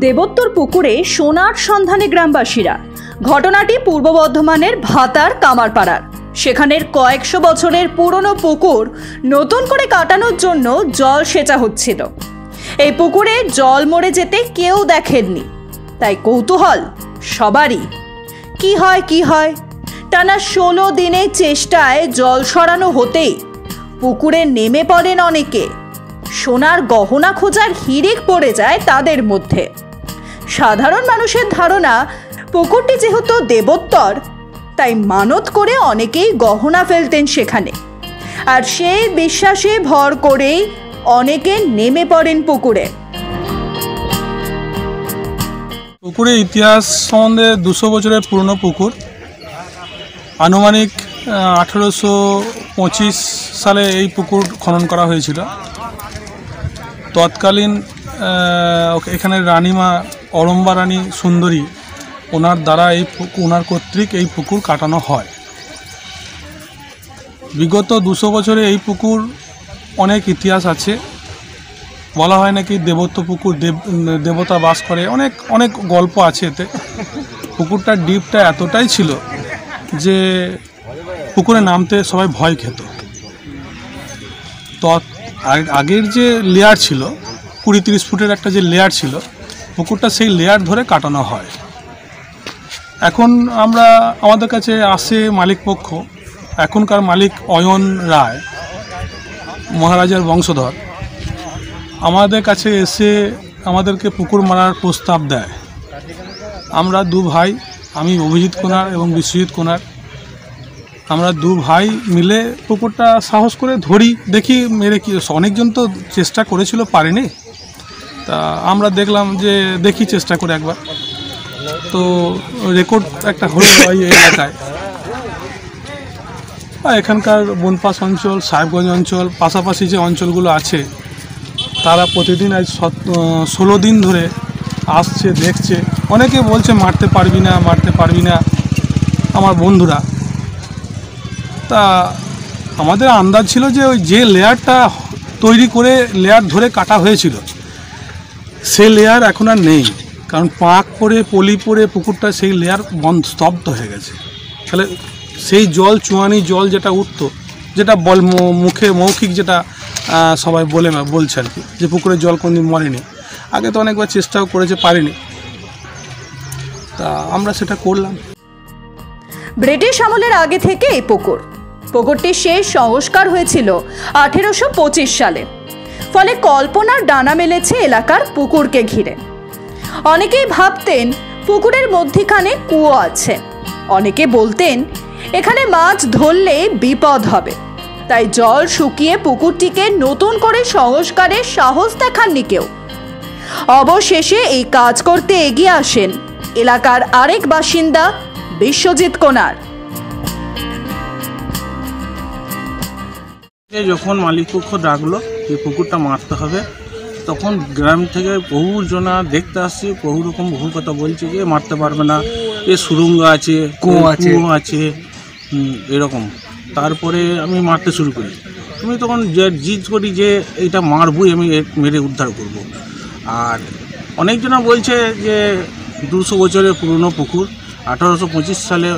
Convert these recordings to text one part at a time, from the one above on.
দেবোত্তর পুকুরে সোনার সন্ধানে গ্রামবাসীরা। ঘটনাটি পূর্ব বর্ধমানের ভাতার কামারপাড়ার। সেখানের কয়েকশো বছরের পুরনো পুকুর নতুন করে কাটানোর জন্য জল সেচা হচ্ছিল। এই পুকুরে জল মরে যেতে কেউ দেখেননি, তাই কৌতূহল সবারই। কি হয় টানা 16 দিনের চেষ্টায় জল সরানো হতেই পুকুরে নেমে পড়েন অনেকে। সোনার গহনা খোঁজার হিড়িক পড়ে যায় তাদের মধ্যে। সাধারণ মানুষের ধারণা, পুকুরটি যেহেতু দেবোত্তর, তাই মানত করে অনেকেই গহনা ফেলতেন সেখানে, আর সেই বিশ্বাসে ভর করেই অনেকে নেমে পড়েন পুকুরে। পুকুরের ইতিহাস সম্বন্ধে 200 বছরের পুরনো পুকুর। আনুমানিক 1825 সালে এই পুকুর খনন করা হয়েছিল। তৎকালীন এখানে রানীমা অরম্বা রানী সুন্দরী, ওনার দ্বারা ওনার কর্তৃক এই পুকুর কাটানো হয়। বিগত 200 বছরে এই পুকুর অনেক ইতিহাস আছে। বলা হয় নাকি দেবোত্ত পুকুর, দেবতা বাস করে, অনেক গল্প আছে এতে। পুকুরটার ডিপটা এতটাই ছিল যে পুকুরে নামতে সবাই ভয় খেত। তো আগের যে লেয়ার ছিল 20-30 ফুটের একটা যে লেয়ার ছিল, পুকুরটা সেই লেয়ার ধরে কাটানো হয়। এখন আমাদের কাছে আসে মালিক পক্ষ, এখনকার মালিক অয়ন রায়, মহারাজার বংশধর, আমাদের কাছে এসে আমাদেরকে পুকুর মারার প্রস্তাব দেয়। আমরা 2 ভাই, আমি অভিজিৎ কোনার এবং বিশ্বজিৎ কোনার, আমরা 2 ভাই মিলে পুকুরটা সাহস করে ধরি, দেখি মেরে কি। অনেকজন তো চেষ্টা করেছিল, পারেনি। তা আমরা দেখলাম যে দেখি চেষ্টা করে একবার। তো রেকর্ড একটা হলো এই এলাকায়। এখানকার বনপাস অঞ্চল, সাহেবগঞ্জ অঞ্চল, পাশাপাশি যে অঞ্চলগুলো আছে, তারা প্রতিদিন আজ 16 দিন ধরে আসছে, দেখছে। অনেকে বলছে মারতে পারবি না আমার বন্ধুরা। তা আমাদের আন্দাজ ছিল যে ওই যে লেয়ারটা তৈরি করে লেয়ার ধরে কাটা হয়েছিল, সে লেয়ার এখন আর নেই। কারণ পাক পরে, পলি পরে পুকুরটা সেই লেয়ার স্তব্ধ হয়ে গেছে। তাহলে সেই জল, চুয়ানি জল যেটা উঠতো, যেটা মুখে মৌখিক যেটা সবাই বলছে আর কি, যে পুকুরের জল কোনদিন মরেনি। আগে তো অনেকবার চেষ্টাও করেছে, পারেনি। তা আমরা সেটা করলাম। ব্রিটিশ আমলের আগে থেকে এই পুকুরটির শেষ সংস্কার হয়েছিল 1825 সালে। ফলে কল্পনার ডানা মেলেছে এলাকার পুকুরকে ঘিরে। অনেকেই ভাবতেন পুকুরের মধ্যিখানে কুয়ো আছে, অনেকে বলতেন এখানে মাছ ধরলে বিপদ হবে, তাই জল শুকিয়ে পুকুরটিকে নতুন করে সংস্কারের সাহস দেখাননি কেউ। অবশেষে এই কাজ করতে এগিয়ে আসেন এলাকার আরেক বাসিন্দা বিশ্বজিৎ কোনার। যখন মালিকপক্ষ ডাকলো যে পুকুরটা মারতে হবে, তখন গ্রাম থেকে বহু জনা দেখতে আসছে, বহু কথা বলছে যে মারতে পারবে না, এ সুরঙ্গ আছে, কুয়ো আছে, এরকম। তারপরে আমি মারতে শুরু করি। আমি তখন জিদ করি যে এইটা মারবই, আমি মেরে উদ্ধার করব। আর অনেকজনা বলছে যে 200 বছরের পুরনো পুকুর, 1825 সালে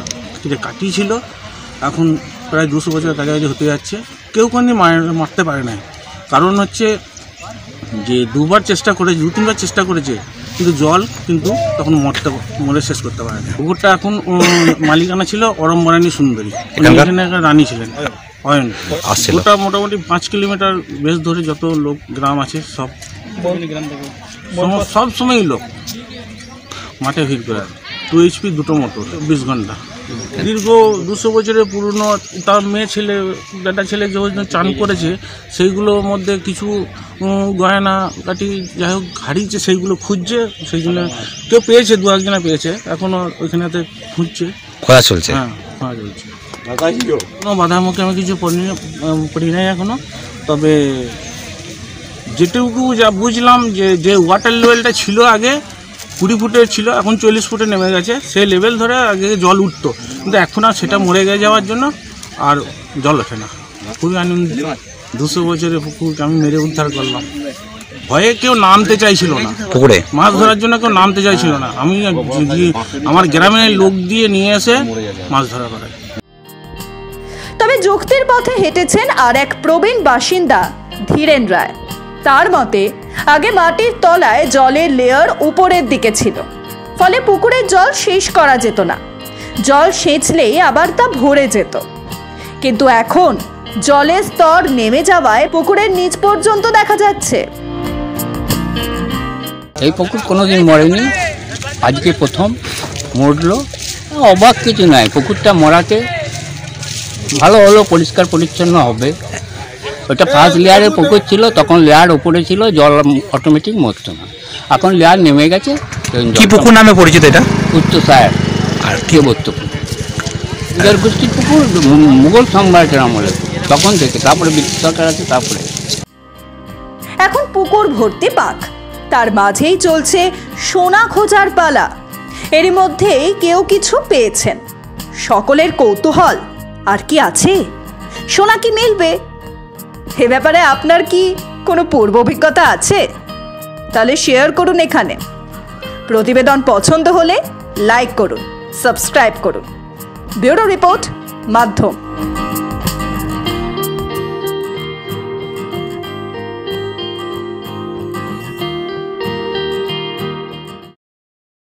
এটা কাটিয়েছিল, এখন প্রায় 200 বছরের কাছাকাছি হতে যাচ্ছে। কেউ কোনদিন মারতে পারে না। কারণ হচ্ছে যে 2-3বার চেষ্টা করেছে, কিন্তু জল তখন মরে শেষ করতে পারে না। পুকুরটা এখন মালিকানা ছিল অরম্বা রানী সুন্দরী, এখানে রানী ছিলেন অয়ন। ওটা মোটামুটি 5 কিলোমিটার বেশ ধরে যত লোক গ্রাম আছে সব সময়ই লোক মাঠে ভিড় করে। 2 HP 2টো মোটর, 20 ঘন্টা। দীর্ঘ 200 বছরের পুরনো। তার বেটা ছেলে যে চান করেছে, সেইগুলোর মধ্যে কিছু গয়না কাটি যাই হোক হারিয়েছে, সেইগুলো খুঁজছে। সেই জন্য কেউ পেয়েছে, 2-1 পেয়েছে, এখনও ওইখানেতে খুঁজছে, খোঁজা চলছে। হ্যাঁ, খোঁজা চলছে। কোনো বাধার মুখে আমি কিছু পড়ি নাই এখনও। তবে যেটুকু যা বুঝলাম যে ওয়াটার লেভেলটা ছিল আগে 20 ফুটের ছিল, এখন 40 ফুটে নেমে গেছে। সেই লেভেল ধরে আগে জল উঠতো, কিন্তু এখন আর সেটা মরে যাওয়ার জন্য আর জল ওঠে না। খুবই আনন্দিত। 200 বছরের পুকুরকে আমি মেরে উদ্ধার করলাম। ভয়ে কেউ নামতে চাইছিল না পুকুরে। মাছ ধরার জন্য কেউ নামতে চাইছিল না। আমি আমার গ্রামের লোক দিয়ে নিয়ে এসে মাছ ধরা করাই। তবে যুক্তির পথে হেঁটেছেন আর এক প্রবীণ বাসিন্দা ধীরেন রায়। তার মতে আগে মাটির তলায় জলের লেয়ার উপরের দিকে ছিল, ফলে পুকুরের জল শেষ করা যেত না। জল সেচলেই আবার তা ভরে যেত, কিন্তু এখন জলের স্তর নেমে যাওয়ায় পুকুরের নিচ পর্যন্ত দেখা যাচ্ছে। এই পুকুর কোনোদিন মরেনি, আজকে প্রথম মরলো। অবাক কিছু নাই, পুকুরটা মরাতে ভালো হলো, পরিষ্কার পরিচ্ছন্ন হবে। ওটা ফার্স্ট লেয়ারের পুকুর ছিল, তখন লেয়ার উপরে ছিল, জল অটোমেটিক মরতো না। এখন লেয়ার নেমে গেছে। কি পুকুর নামে পরিচিত এটা? উত্তরসায়ের আর কেবত্ত পুকুর, উদার গোষ্ঠীর পুকুর, মুঘল সম্রাটের আমলে তখন থেকে, তারপরে ব্রিটিশ সরকার আছে, তারপরে। এখন পুকুর ভর্তি পাক, তার মাঝেই চলছে সোনা খোঁজার পালা। এরই মধ্যেই কেউ কিছু পেয়েছেন। সকলের কৌতূহল, আর কি আছে, সোনা কি মিলবে? এ ব্যাপারে আপনার কি কোনো পূর্ব অভিজ্ঞতা আছে? তাহলে শেয়ার করুন এখানে। প্রতিবেদন পছন্দ হলে লাইক করুন, সাবস্ক্রাইব করুন। ব্যুরো রিপোর্ট, মাধ্যম।